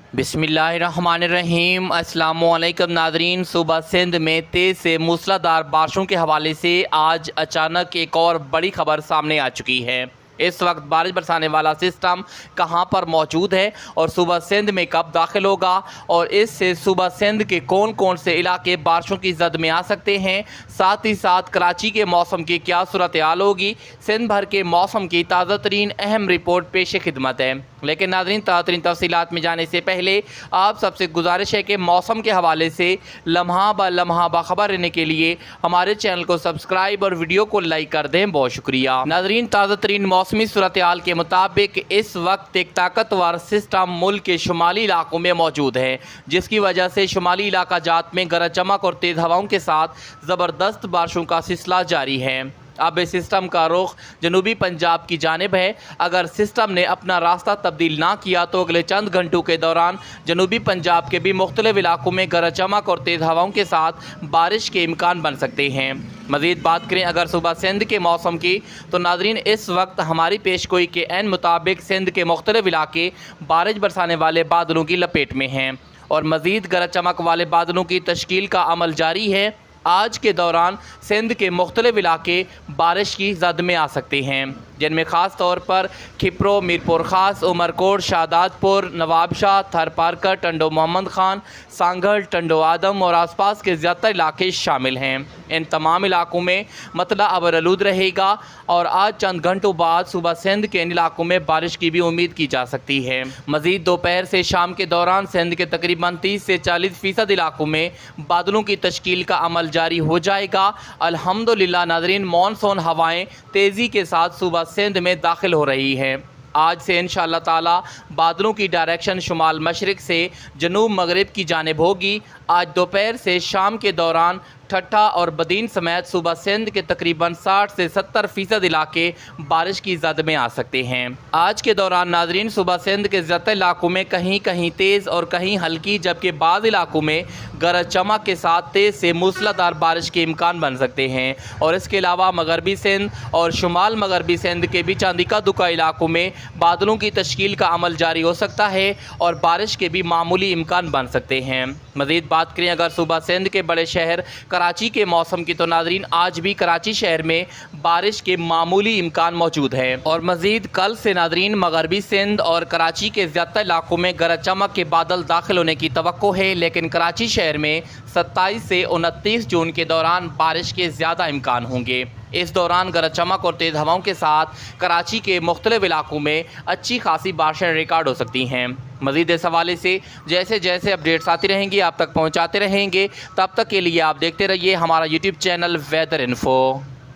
बिस्मिल्लाहिर्रहमानिर्रहीम। अस्सलामुअलैकुम नाज़रीन। सूबा सिंध में तेज़ से मूसलाधार बारिशों के हवाले से आज अचानक एक और बड़ी खबर सामने आ चुकी है। इस वक्त बारिश बरसाने वाला सिस्टम कहां पर मौजूद है और सूबा सिंध में कब दाखिल होगा और इससे सूबा सिंध के कौन कौन से इलाके बारिशों की जद में आ सकते हैं, साथ ही साथ कराची के मौसम की क्या सूरत हाल होगी, सिंध भर के मौसम की ताज़ा तरीन अहम रिपोर्ट पेश खिदमत है। लेकिन नाज़रीन, ताज़ा तरीन तफसीलात में जाने से पहले आप सबसे गुजारिश है कि मौसम के हवाले से लम्हा ब लम्हा बाखबर रहने के लिए हमारे चैनल को सब्सक्राइब और वीडियो को लाइक कर दें। बहुत शुक्रिया। नाज़रीन, ताज़ा तरीन मौसमी सूरत हाल के मुताबिक इस वक्त एक ताकतवर सिस्टम मुल्क के शुमाली इलाकों में मौजूद है, जिसकी वजह से शुमाली इलाका जात में गरज चमक और तेज़ हवाओं के साथ ज़बरदस्त बारिशों का सिलसिला जारी है। अब इस सिस्टम का रुख जनूबी पंजाब की जानिब है। अगर सिस्टम ने अपना रास्ता तब्दील ना किया तो अगले चंद घंटों के दौरान जनूबी पंजाब के भी मुख्तलिफ इलाकों में गरज चमक और तेज़ हवाओं के साथ बारिश के इम्कान बन सकते हैं। मज़ीद बात करें अगर सूबा सिंध के मौसम की, तो नाज़रीन इस वक्त हमारी पेशगोई के ऐन मुताबिक सिंध के मुख्तलिफ इलाके बारिश बरसाने वाले बादलों की लपेट में हैं और मज़ीद गरज चमक वाले बादलों की तश्कील का अमल जारी है। आज के दौरान सिंध के मुख्तलिफ इलाके बारिश की जद में आ सकते हैं, जिनमें ख़ास तौर पर खिपरो, मीरपुर ख़ास, उमरकोट, शादातपुर, नवाबशाह, थरपारकर, टंडो मोहम्मद खान, सांगड़, टंडो आदम और आसपास के ज़्यादातर इलाके शामिल हैं। इन तमाम इलाकों में मतला अबरआलूद रहेगा और आज चंद घंटों बाद सूबा सिंध के इन इलाकों में बारिश की भी उम्मीद की जा सकती है। मज़ीद दोपहर से शाम के दौरान सिंध के तकरीबन 30 से 40% इलाकों में बादलों की तश्कील का अमल जारी हो जाएगा। अल्हम्दुलिल्लाह नाज़रीन, मॉनसून हवाएं तेज़ी के साथ सूबा सिंध में दाखिल हो रही हैं। आज से इंशाअल्लाह ताला बादलों की डायरेक्शन शुमाल मशरिक से जनूब मगरिब की जानिब होगी। आज दोपहर से शाम के दौरान ठट्ठा और बदीन समेत सूबा सिंध के तकरीबन 60 से 70% इलाके बारिश की जद में आ सकते हैं। आज के दौरान नाजरीन सूबा सिंध के ज़्यादातर इलाकों में कहीं कहीं तेज़ और कहीं हल्की, जबकि बाज़ इलाकों में गरज चमक के साथ तेज़ से मूसलाधार बारिश के इम्कान बन सकते हैं। और इसके अलावा मगरबी सिंध और शुमाल मगरबी सिंध के भी चांदिका दुका इलाकों में बादलों की तश्कील का अमल जारी हो सकता है और बारिश के भी मामूली इम्कान बन सकते हैं। मज़ीद बात करें अगर सूबा सिंध के बड़े शहर कराची के मौसम की, तो नाजरीन आज भी कराची शहर में बारिश के मामूली इम्कान मौजूद है और मज़ीद कल से नाजरीन मगरबी सिंध और कराची के ज़्यादातर इलाकों में गरज चमक के बादल दाखिल होने की तवक्को है। लेकिन कराची शहर में 27 से 29 जून के दौरान बारिश के ज़्यादा इम्कान होंगे। इस दौरान गरज चमक और तेज़ हवाओं के साथ कराची के मुख्तलिफ इलाकों में अच्छी खासी बारिशें रिकॉर्ड हो सकती हैं। मज़ीद इस हवाले से जैसे जैसे अपडेट्स आती रहेंगी आप तक पहुंचाते रहेंगे। तब तक के लिए आप देखते रहिए हमारा यूट्यूब चैनल वेदर इन्फो।